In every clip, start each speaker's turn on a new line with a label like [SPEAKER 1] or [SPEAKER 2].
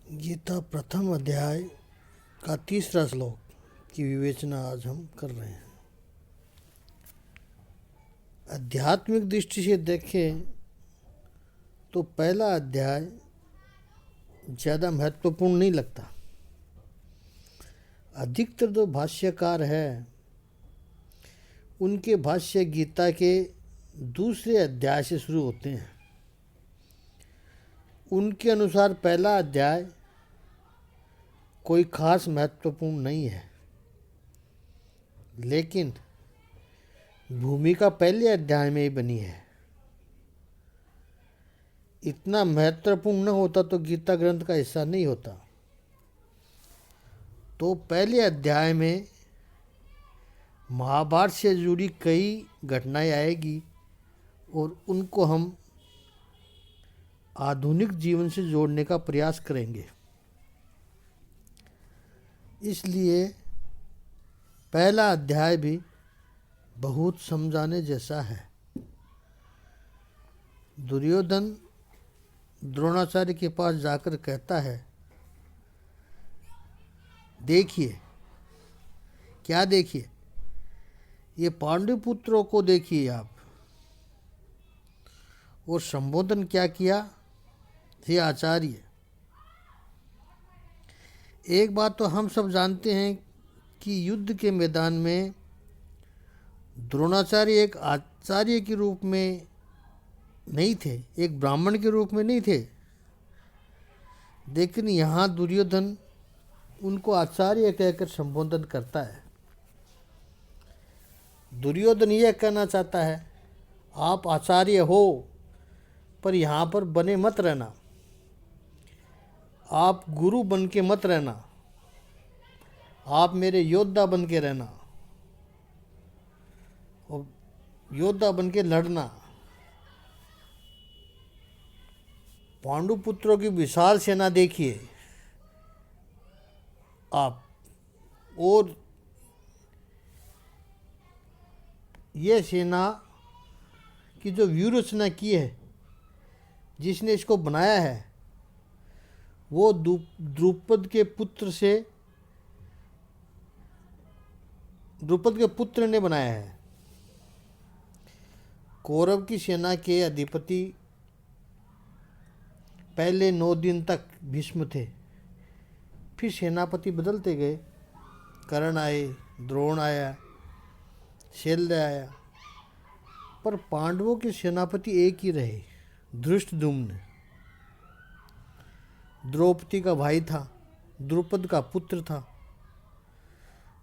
[SPEAKER 1] गीता प्रथम अध्याय का तीसरा श्लोक की विवेचना आज हम कर रहे हैं। आध्यात्मिक दृष्टि से देखें तो पहला अध्याय ज़्यादा महत्वपूर्ण नहीं लगता। अधिकतर जो भाष्यकार हैं उनके भाष्य गीता के दूसरे अध्याय से शुरू होते हैं। उनके अनुसार पहला अध्याय कोई खास महत्वपूर्ण नहीं है, लेकिन भूमिका पहले अध्याय में ही बनी है। इतना महत्वपूर्ण न होता तो गीता ग्रंथ का हिस्सा नहीं होता। तो पहले अध्याय में महाभारत से जुड़ी कई घटनाएं आएगी और उनको हम आधुनिक जीवन से जोड़ने का प्रयास करेंगे। इसलिए पहला अध्याय भी बहुत समझाने जैसा है। दुर्योधन द्रोणाचार्य के पास जाकर कहता है, देखिए, क्या देखिए, ये पांडुपुत्रों को देखिए आप। और संबोधन क्या किया, हे आचार्य। एक बात तो हम सब जानते हैं कि युद्ध के मैदान में द्रोणाचार्य एक आचार्य के रूप में नहीं थे, एक ब्राह्मण के रूप में नहीं थे, लेकिन यहाँ दुर्योधन उनको आचार्य कहकर संबोधन करता है। दुर्योधन यह कहना चाहता है, आप आचार्य हो, पर यहाँ पर बने मत रहना, आप गुरु बन के मत रहना, आप मेरे योद्धा बन के रहना और योद्धा बन के लड़ना। पांडुपुत्रों की विशाल सेना देखिए आप, और ये सेना की जो व्यूह रचना की है, जिसने इसको बनाया है, वो द्रुपद के पुत्र ने बनाया है। कौरव की सेना के अधिपति पहले 9 दिन तक भीष्म थे, फिर सेनापति बदलते गए। कर्ण आए, द्रोण आया, शल्य आया, पर पांडवों के सेनापति एक ही रहे, धृष्टद्युम्न। द्रौपदी का भाई था, द्रुपद का पुत्र था।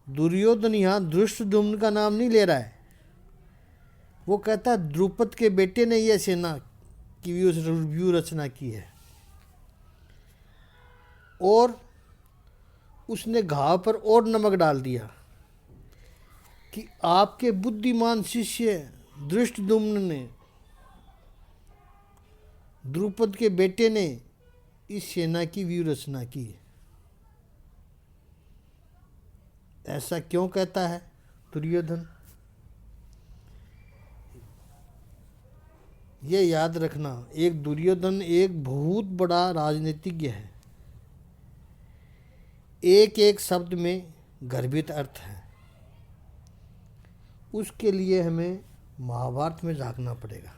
[SPEAKER 1] दुर्योधन यहाँ धृष्टद्युम्न का नाम नहीं ले रहा है, वो कहता है द्रुपद के बेटे ने यह सेना की व्यूह रचना की है। और उसने घाव पर और नमक डाल दिया कि आपके बुद्धिमान शिष्य धृष्टद्युम्न ने, द्रुपद के बेटे ने इस सेना की व्यूह रचना की। ऐसा क्यों कहता है दुर्योधन? ये याद रखना, एक दुर्योधन एक बहुत बड़ा राजनीतिज्ञ है। एक एक शब्द में गर्भित अर्थ है। उसके लिए हमें महाभारत में झांकना पड़ेगा।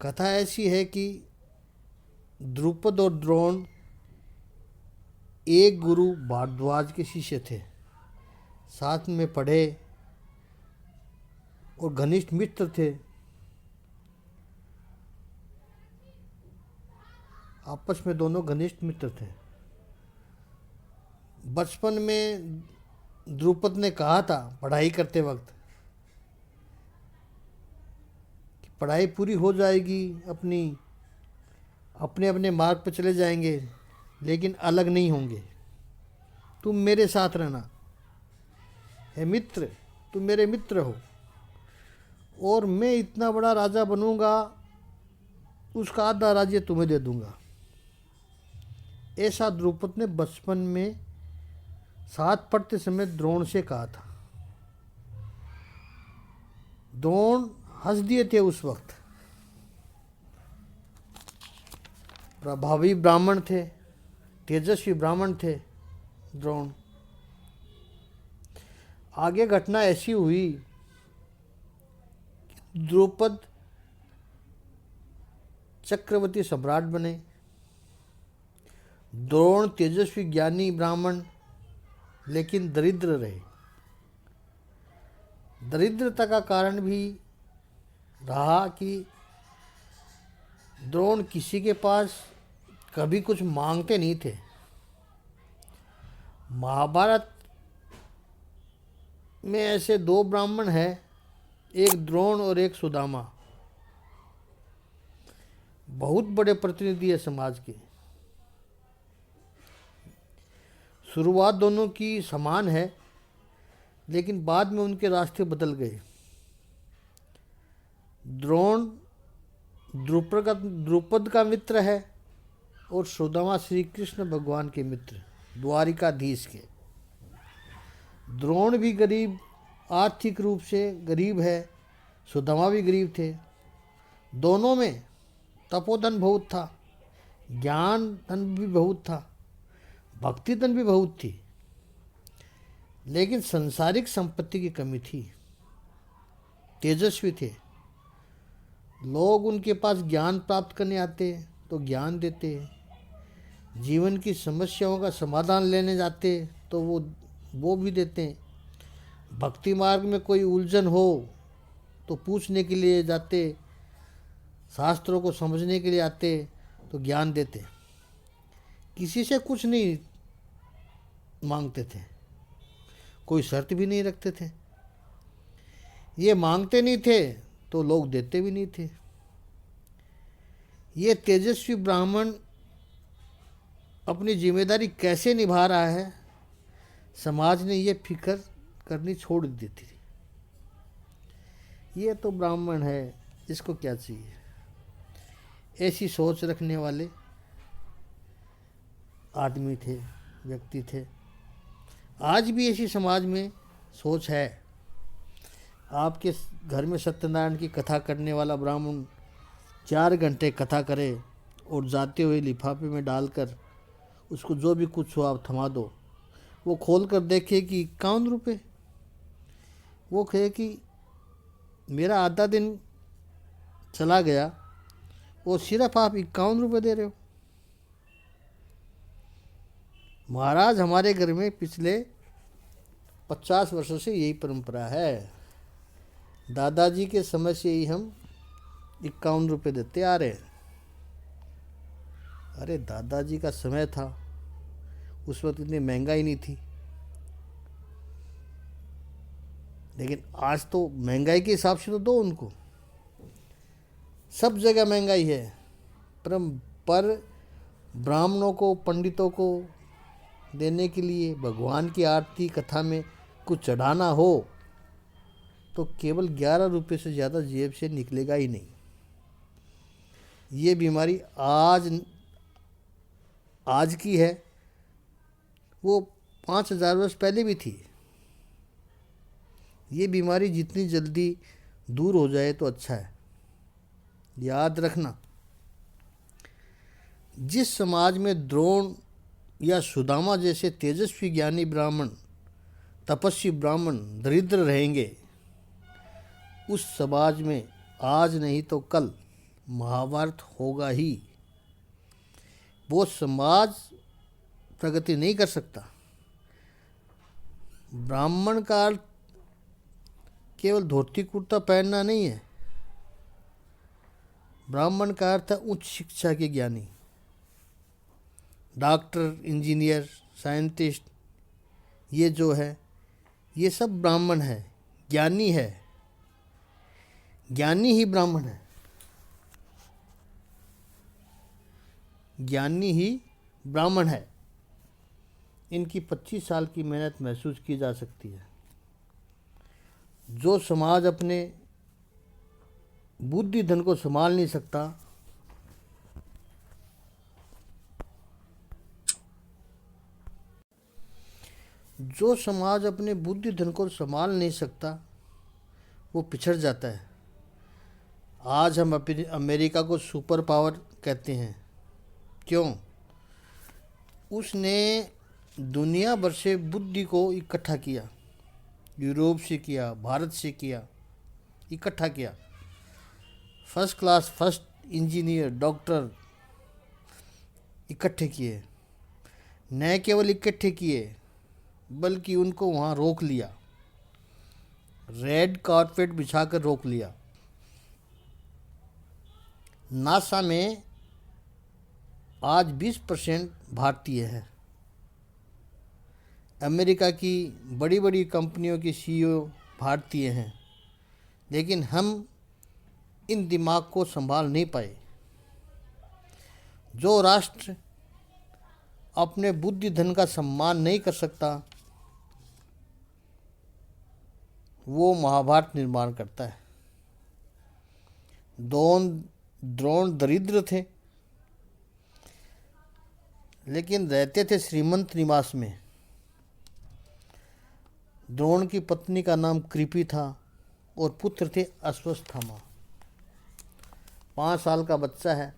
[SPEAKER 1] कथा ऐसी है कि द्रुपद और द्रोण एक गुरु भारद्वाज के शिष्य थे, साथ में पढ़े और घनिष्ठ मित्र थे। आपस में दोनों घनिष्ठ मित्र थे। बचपन में द्रुपद ने कहा था पढ़ाई करते वक्त कि पढ़ाई पूरी हो जाएगी, अपने अपने मार्ग पर चले जाएंगे, लेकिन अलग नहीं होंगे। तुम मेरे साथ रहना, हे मित्र, तुम मेरे मित्र हो, और मैं इतना बड़ा राजा बनूंगा, उसका आधा राज्य तुम्हें दे दूंगा। ऐसा द्रुपद ने बचपन में साथ पढ़ते समय द्रोण से कहा था। द्रोण हंस दिए थे उस वक्त। प्रभावी ब्राह्मण थे, तेजस्वी ब्राह्मण थे द्रोण। आगे घटना ऐसी हुई, द्रुपद चक्रवर्ती सम्राट बने। द्रोण तेजस्वी ज्ञानी ब्राह्मण, लेकिन दरिद्र रहे। दरिद्रता का कारण भी रहा कि द्रोण किसी के पास कभी कुछ मांगते नहीं थे। महाभारत में ऐसे दो ब्राह्मण हैं, एक द्रोण और एक सुदामा। बहुत बड़े प्रतिनिधि है समाज के। शुरुआत दोनों की समान है, लेकिन बाद में उनके रास्ते बदल गए। द्रोण द्रुपद का मित्र है और सुदामा श्री कृष्ण भगवान के मित्र, द्वारिकाधीश के। द्रोण भी गरीब, आर्थिक रूप से गरीब है, सुदामा भी गरीब थे। दोनों में तपोधन बहुत था, ज्ञान धन भी बहुत था, भक्ति धन भी बहुत थी, लेकिन संसारिक संपत्ति की कमी थी। तेजस्वी थे, लोग उनके पास ज्ञान प्राप्त करने आते तो ज्ञान देते, जीवन की समस्याओं का समाधान लेने जाते तो वो भी देते, भक्ति मार्ग में कोई उलझन हो तो पूछने के लिए जाते, शास्त्रों को समझने के लिए आते तो ज्ञान देते। किसी से कुछ नहीं मांगते थे, कोई शर्त भी नहीं रखते थे। ये मांगते नहीं थे तो लोग देते भी नहीं थे। ये तेजस्वी ब्राह्मण अपनी जिम्मेदारी कैसे निभा रहा है, समाज ने ये फिक्र करनी छोड़ दी थी। ये तो ब्राह्मण है, इसको क्या चाहिए, ऐसी सोच रखने वाले आदमी थे, व्यक्ति थे। आज भी ऐसी समाज में सोच है। आपके घर में सत्यनारायण की कथा करने वाला ब्राह्मण 4 घंटे कथा करे और जाते हुए लिफाफे में डालकर उसको जो भी कुछ हो आप थमा दो। वो खोल कर देखे कि 51 रुपये। वो कहे कि मेरा आधा दिन चला गया और सिर्फ आप 51 रुपये दे रहे हो। महाराज, हमारे घर में पिछले 50 वर्षों से यही परंपरा है। दादाजी के समय से ही हम 51 रुपये देते आ रहे हैं। अरे दादाजी का समय था, उस वक्त इतनी महंगाई नहीं थी, लेकिन आज तो महंगाई के हिसाब से तो दो उनको। सब जगह महंगाई है, पर ब्राह्मणों को, पंडितों को देने के लिए भगवान की आरती कथा में कुछ चढ़ाना हो तो केवल 11 रुपये से ज़्यादा जेब से निकलेगा ही नहीं। ये बीमारी आज की है, वो 5000 वर्ष पहले भी थी। ये बीमारी जितनी जल्दी दूर हो जाए तो अच्छा है। याद रखना, जिस समाज में द्रोण या सुदामा जैसे तेजस्वी ज्ञानी ब्राह्मण, तपस्वी ब्राह्मण दरिद्र रहेंगे, उस समाज में आज नहीं तो कल महाभारत होगा ही। वो समाज प्रगति नहीं कर सकता। ब्राह्मण का अर्थ केवल धोती कुर्ता पहनना नहीं है। ब्राह्मण का अर्थ है उच्च शिक्षा के ज्ञानी, डॉक्टर, इंजीनियर, साइंटिस्ट, ये जो है ये सब ब्राह्मण है, ज्ञानी है। ज्ञानी ही ब्राह्मण है, ज्ञानी ही ब्राह्मण है। इनकी 25 साल की मेहनत महसूस की जा सकती है। जो समाज अपने बुद्धि धन को संभाल नहीं सकता, जो समाज अपने बुद्धि धन को संभाल नहीं सकता, वो पिछड़ जाता है। आज हम अमेरिका को सुपर पावर कहते हैं, क्यों? उसने दुनिया भर से बुद्धि को इकट्ठा किया, यूरोप से किया, भारत से किया, इकट्ठा किया। First class, first engineer, doctor इकट्ठे किए। न केवल इकट्ठे किए बल्कि उनको वहाँ रोक लिया, रेड कारपेट बिछाकर रोक लिया। नासा में आज 20% भारतीय है। अमेरिका की बड़ी बड़ी कंपनियों के सीईओ भारतीय हैं, लेकिन हम इन दिमाग को संभाल नहीं पाए। जो राष्ट्र अपने बुद्धि धन का सम्मान नहीं कर सकता, वो महाभारत निर्माण करता है। द्रोण दरिद्र थे, लेकिन रहते थे श्रीमंत निवास में। द्रोण की पत्नी का नाम कृपि था और पुत्र थे अश्वत्थामा। 5 साल का बच्चा है।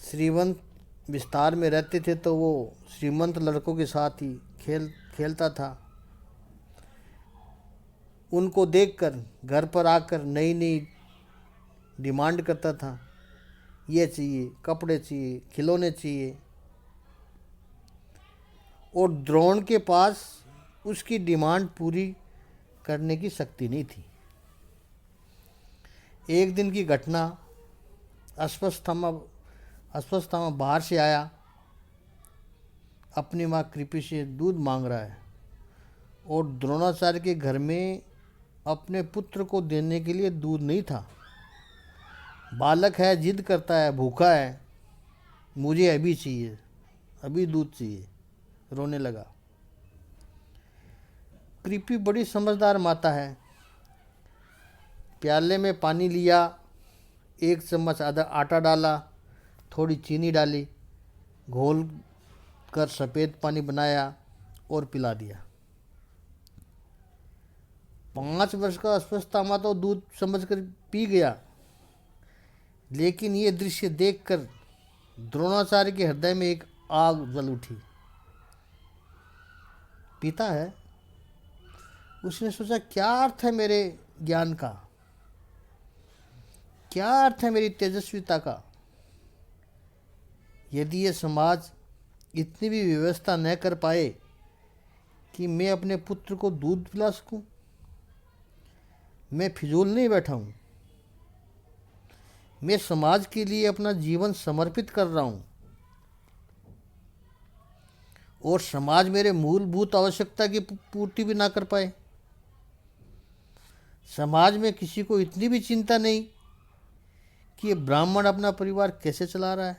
[SPEAKER 1] श्रीमंत विस्तार में रहते थे तो वो श्रीमंत लड़कों के साथ ही खेलता था। उनको देखकर घर पर आकर नई नई डिमांड करता था, ये चाहिए, कपड़े चाहिए, खिलौने चाहिए। और द्रोण के पास उसकी डिमांड पूरी करने की शक्ति नहीं थी। एक दिन की घटना, अश्वत्थामा बाहर से आया, अपनी माँ कृपि से दूध मांग रहा है और द्रोणाचार्य के घर में अपने पुत्र को देने के लिए दूध नहीं था। बालक है, जिद करता है, भूखा है, मुझे अभी चाहिए, अभी दूध चाहिए, रोने लगा। कृपि बड़ी समझदार माता है। प्याले में पानी लिया, 1 चम्मच आधा आटा डाला, थोड़ी चीनी डाली, घोल कर सफ़ेद पानी बनाया और पिला दिया। 5 वर्ष का अश्वत्थामा तो दूध समझकर पी गया, लेकिन ये दृश्य देखकर द्रोणाचार्य के हृदय में एक आग जल उठी। पिता है, उसने सोचा, क्या अर्थ है मेरे ज्ञान का, क्या अर्थ है मेरी तेजस्विता का, यदि ये समाज इतनी भी व्यवस्था न कर पाए कि मैं अपने पुत्र को दूध पिला सकूं। मैं फिजूल नहीं बैठा हूं, मैं समाज के लिए अपना जीवन समर्पित कर रहा हूं और समाज मेरे मूलभूत आवश्यकता की पूर्ति भी ना कर पाए। समाज में किसी को इतनी भी चिंता नहीं कि ये ब्राह्मण अपना परिवार कैसे चला रहा है।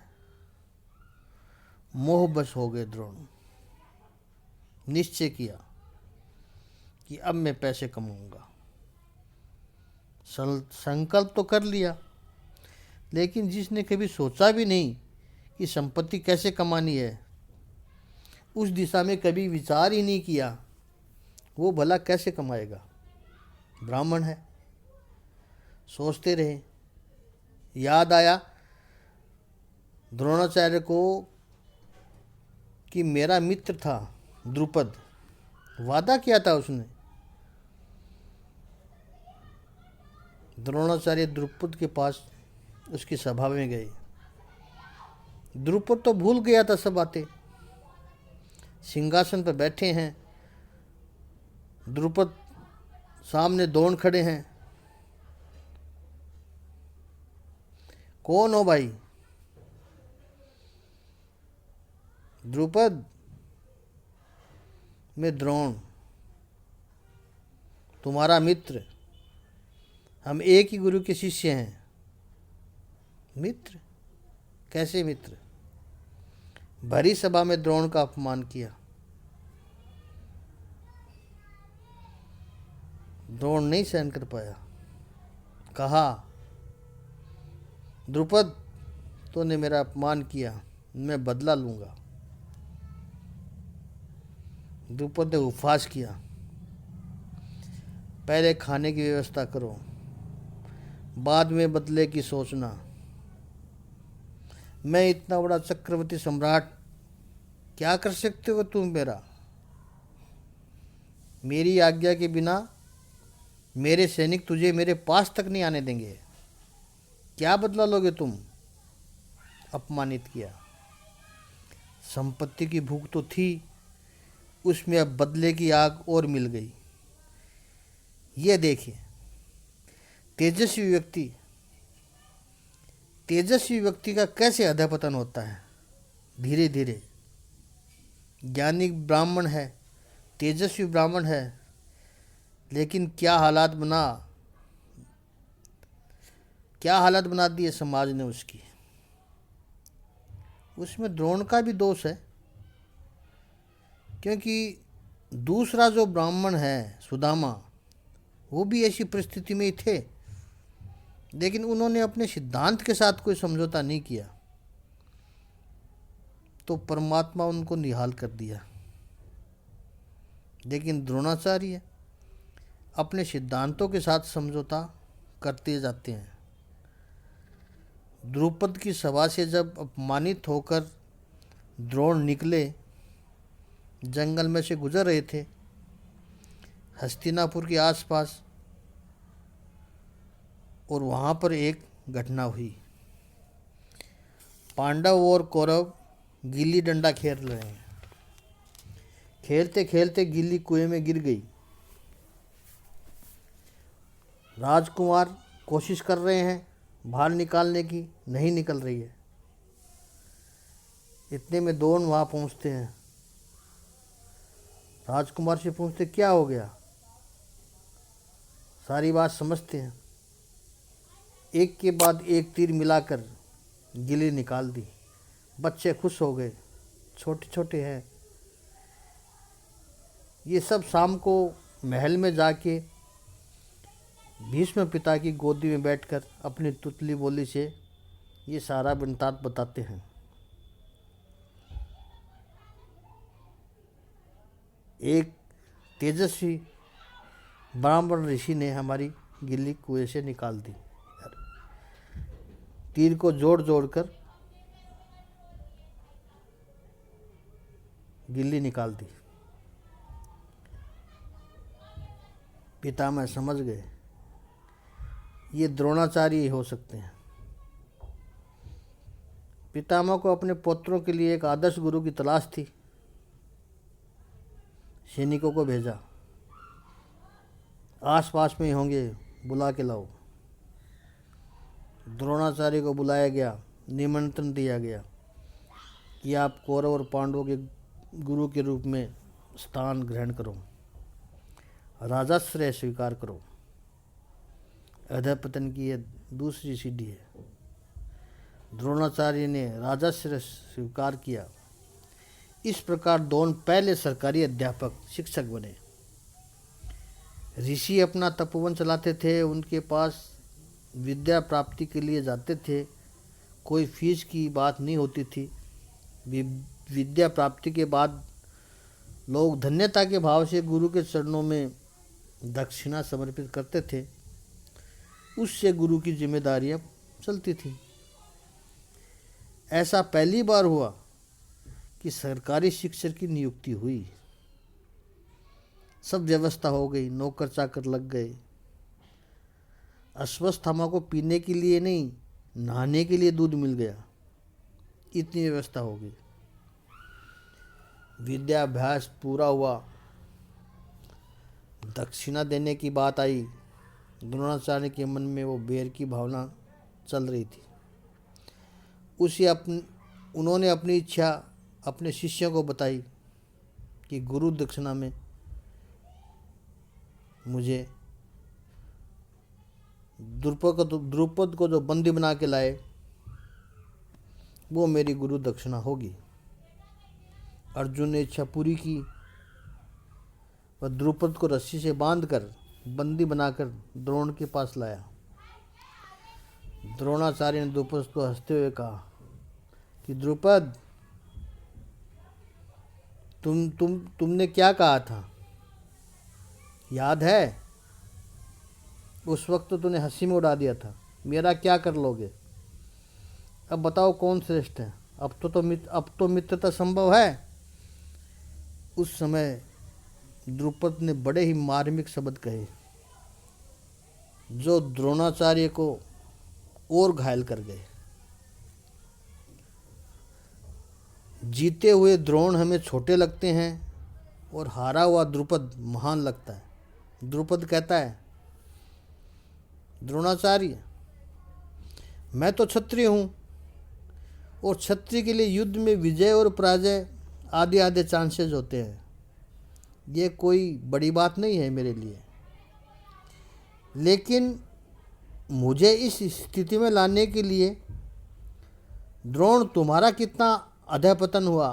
[SPEAKER 1] मोहबश हो गए द्रोण। निश्चय किया कि अब मैं पैसे कमाऊंगा। संकल्प तो कर लिया, लेकिन जिसने कभी सोचा भी नहीं कि संपत्ति कैसे कमानी है, उस दिशा में कभी विचार ही नहीं किया, वो भला कैसे कमाएगा। ब्राह्मण है। सोचते रहे। याद आया द्रोणाचार्य को कि मेरा मित्र था द्रुपद, वादा किया था उसने। द्रोणाचार्य द्रुपद के पास उसकी सभा में गए। द्रुपद तो भूल गया था सब बातें। सिंहासन पर बैठे हैं, द्रुपद सामने द्रोण खड़े हैं। कौन हो भाई? द्रुपद, मैं द्रोण, तुम्हारा मित्र। हम एक ही गुरु के शिष्य हैं। मित्र? कैसे मित्र? भरी सभा में द्रोण का अपमान किया। द्रोण नहीं सहन कर पाया। कहा, द्रुपद, तूने मेरा अपमान किया, मैं बदला लूंगा। द्रुपद ने उपहास किया, पहले खाने की व्यवस्था करो, बाद में बदले की सोचना। मैं इतना बड़ा चक्रवर्ती सम्राट, क्या कर सकते हो तुम मेरा? मेरी आज्ञा के बिना मेरे सैनिक तुझे मेरे पास तक नहीं आने देंगे। क्या बदला लोगे तुम? अपमानित किया। संपत्ति की भूख तो थी, उसमें अब बदले की आग और मिल गई। ये देखिए, तेजस्वी व्यक्ति तेजस्वी व्यक्ति का कैसे अधःपतन होता है धीरे धीरे। ज्ञानी ब्राह्मण है, तेजस्वी ब्राह्मण है, लेकिन क्या हालत बना दी है समाज ने उसकी। उसमें द्रोण का भी दोष है, क्योंकि दूसरा जो ब्राह्मण है सुदामा, वो भी ऐसी परिस्थिति में ही थे, लेकिन उन्होंने अपने सिद्धांत के साथ कोई समझौता नहीं किया, तो परमात्मा उनको निहाल कर दिया। लेकिन द्रोणाचार्य अपने सिद्धांतों के साथ समझौता करते जाते हैं। द्रुपद की सभा से जब अपमानित होकर द्रोण निकले, जंगल में से गुजर रहे थे, हस्तिनापुर के आसपास, और वहाँ पर एक घटना हुई। पांडव और कौरव गिल्ली डंडा खेल रहे हैं। खेलते खेलते गिल्ली कुएं में गिर गई। राजकुमार कोशिश कर रहे हैं बाहर निकालने की, नहीं निकल रही है। इतने में द्रोण वहाँ पहुँचते हैं। राजकुमार से पूछते क्या हो गया। सारी बात समझते हैं। एक के बाद एक तीर मिलाकर गिल्ली निकाल दी। बच्चे खुश हो गए, छोटे छोटे हैं। ये सब शाम को महल में जाके भीष्म पिता की गोदी में बैठकर अपनी तुतली बोली से ये सारा वृत्तांत बताते हैं। एक तेजस्वी ब्राह्मण ऋषि ने हमारी गिल्ली कुएं से निकाल दी। तीर को जोड़ जोड़ कर गिल्ली निकाल दी। पितामह समझ गए ये द्रोणाचार्य ही हो सकते हैं। पितामह को अपने पुत्रों के लिए एक आदर्श गुरु की तलाश थी। सैनिकों को भेजा, आसपास में ही होंगे, बुला के लाओ। द्रोणाचार्य को बुलाया गया, निमंत्रण दिया गया कि आप कौरव और पांडवों के गुरु के रूप में स्थान ग्रहण करो, राजाश्रय स्वीकार करो। अधःपतन की यह दूसरी सीढ़ी है। द्रोणाचार्य ने राजाश्रय स्वीकार किया। इस प्रकार द्रोण पहले सरकारी अध्यापक शिक्षक बने। ऋषि अपना तपोवन चलाते थे, उनके पास विद्या प्राप्ति के लिए जाते थे, कोई फीस की बात नहीं होती थी। विद्या प्राप्ति के बाद लोग धन्यता के भाव से गुरु के चरणों में दक्षिणा समर्पित करते थे। उससे गुरु की जिम्मेदारियां चलती थी। ऐसा पहली बार हुआ कि सरकारी शिक्षक की नियुक्ति हुई। सब व्यवस्था हो गई, नौकर चाकर लग गए। अश्वत्थामा को पीने के लिए नहीं, नहाने के लिए दूध मिल गया, इतनी व्यवस्था हो गई। विद्याभ्यास पूरा हुआ। दक्षिणा देने की बात आई। द्रोणाचार्य के मन में वो बैर की भावना चल रही थी। उन्होंने अपनी इच्छा अपने शिष्यों को बताई कि गुरु दक्षिणा में मुझे द्रुपद को जो बंदी बना के लाए, वो मेरी गुरु दक्षिणा होगी। अर्जुन ने इच्छा पूरी की। वह द्रुपद को रस्सी से बांधकर बंदी बनाकर द्रोण के पास लाया। द्रोणाचार्य ने द्रुपद को हंसते हुए कहा कि द्रुपद, तुमने क्या कहा था, याद है? उस वक्त तो तूने हंसी में उड़ा दिया था। मेरा क्या कर लोगे? अब बताओ कौन श्रेष्ठ है। अब तो मित्रता संभव है। उस समय द्रुपद ने बड़े ही मार्मिक शब्द कहे जो द्रोणाचार्य को और घायल कर गए। जीते हुए द्रोण हमें छोटे लगते हैं और हारा हुआ द्रुपद महान लगता है। द्रुपद कहता है, द्रोणाचार्य, मैं तो क्षत्रिय हूँ और क्षत्रिय के लिए युद्ध में विजय और पराजय आधे आधे चांसेस होते हैं। ये कोई बड़ी बात नहीं है मेरे लिए, लेकिन मुझे इस स्थिति में लाने के लिए द्रोण तुम्हारा कितना अधःपतन हुआ।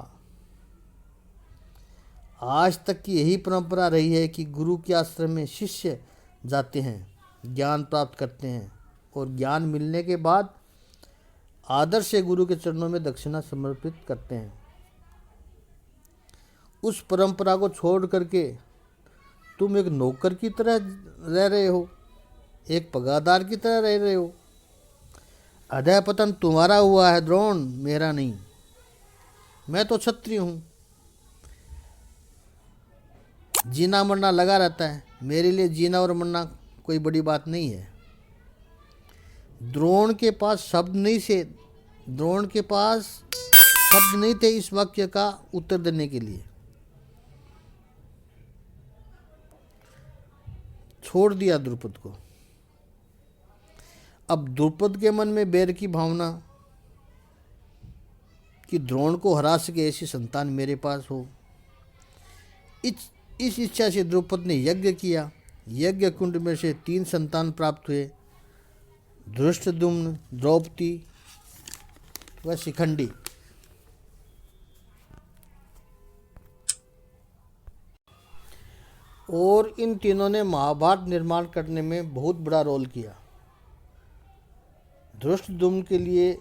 [SPEAKER 1] आज तक की यही परंपरा रही है कि गुरु के आश्रम में शिष्य जाते हैं, ज्ञान प्राप्त करते हैं और ज्ञान मिलने के बाद आदर से गुरु के चरणों में दक्षिणा समर्पित करते हैं। उस परंपरा को छोड़ करके तुम एक नौकर की तरह रह रहे हो, एक पगारदार की तरह रह रहे हो। अधःपतन तुम्हारा हुआ है द्रोण, मेरा नहीं। मैं तो क्षत्रिय हूँ, जीना मरना लगा रहता है। मेरे लिए जीना और मरना कोई बड़ी बात नहीं है। द्रोण के पास शब्द नहीं थे इस वाक्य का उत्तर देने के लिए। छोड़ दिया द्रुपद को। अब द्रुपद के मन में बैर की भावना कि द्रोण को हरा सके ऐसी संतान मेरे पास हो, इस इच्छा से द्रुपद ने यज्ञ किया। यज्ञ कुंड में से 3 संतान प्राप्त हुए, धृष्टद्युम्न, द्रौपदी व शिखंडी। और इन तीनों ने महाभारत निर्माण करने में बहुत बड़ा रोल किया। धृष्टद्युम्न के लिए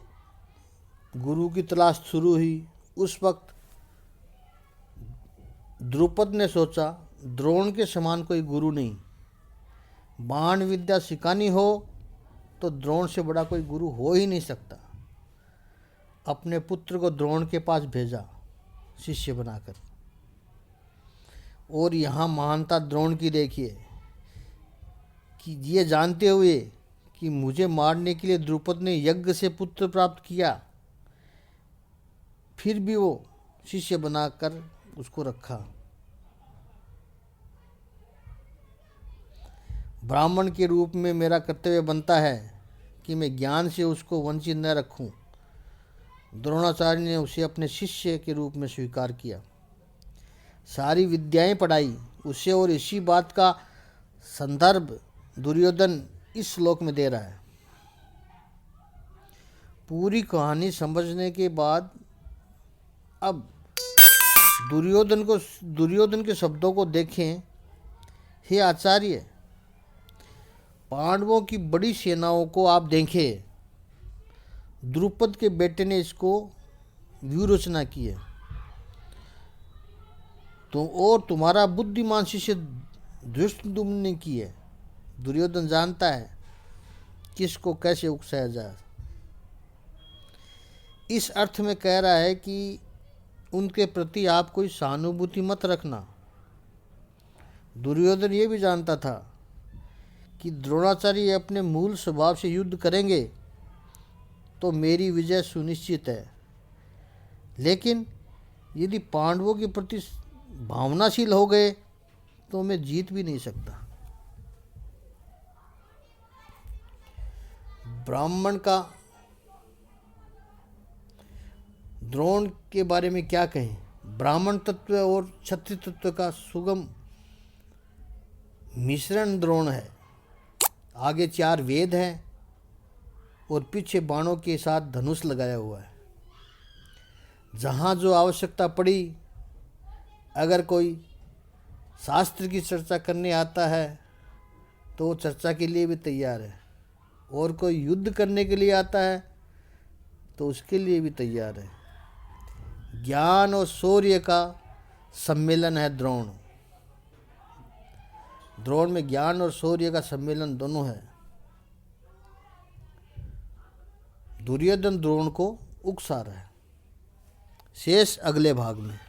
[SPEAKER 1] गुरु की तलाश शुरू हुई। उस वक्त द्रुपद ने सोचा, द्रोण के समान कोई गुरु नहीं। बाण विद्या सिखानी हो तो द्रोण से बड़ा कोई गुरु हो ही नहीं सकता। अपने पुत्र को द्रोण के पास भेजा शिष्य बनाकर। और यहाँ महानता द्रोण की देखिए कि ये जानते हुए कि मुझे मारने के लिए द्रुपद ने यज्ञ से पुत्र प्राप्त किया, फिर भी वो शिष्य बनाकर उसको रखा। ब्राह्मण के रूप में मेरा कर्तव्य बनता है कि मैं ज्ञान से उसको वंचित न रखूं। द्रोणाचार्य ने उसे अपने शिष्य के रूप में स्वीकार किया, सारी विद्याएं पढ़ाई उसे। और इसी बात का संदर्भ दुर्योधन इस श्लोक में दे रहा है। पूरी कहानी समझने के बाद अब दुर्योधन के शब्दों को देखें। हे आचार्य, पांडवों की बड़ी सेनाओं को आप देखें। द्रुपद के बेटे ने इसको व्यूह रचना की है। तो और तुम्हारा बुद्धिमान शिष्य धृष्टद्युम्न ने की है। दुर्योधन जानता है किसको कैसे उकसाया जाए। इस अर्थ में कह रहा है कि उनके प्रति आप कोई सहानुभूति मत रखना। दुर्योधन ये भी जानता था कि द्रोणाचार्य अपने मूल स्वभाव से युद्ध करेंगे तो मेरी विजय सुनिश्चित है, लेकिन यदि पांडवों के प्रति भावनाशील हो गए तो मैं जीत भी नहीं सकता। ब्राह्मण का द्रोण के बारे में क्या कहें। ब्राह्मण तत्व और क्षत्रिय तत्व का सुगम मिश्रण द्रोण है। आगे 4 वेद हैं और पीछे बाणों के साथ धनुष लगाया हुआ है। जहाँ जो आवश्यकता पड़ी, अगर कोई शास्त्र की चर्चा करने आता है तो वो चर्चा के लिए भी तैयार है, और कोई युद्ध करने के लिए आता है तो उसके लिए भी तैयार है। ज्ञान और शौर्य का सम्मेलन है द्रोण। द्रोण में ज्ञान और शौर्य का सम्मेलन दोनों है। दुर्योधन द्रोण को उकसा रहा है। शेष अगले भाग में।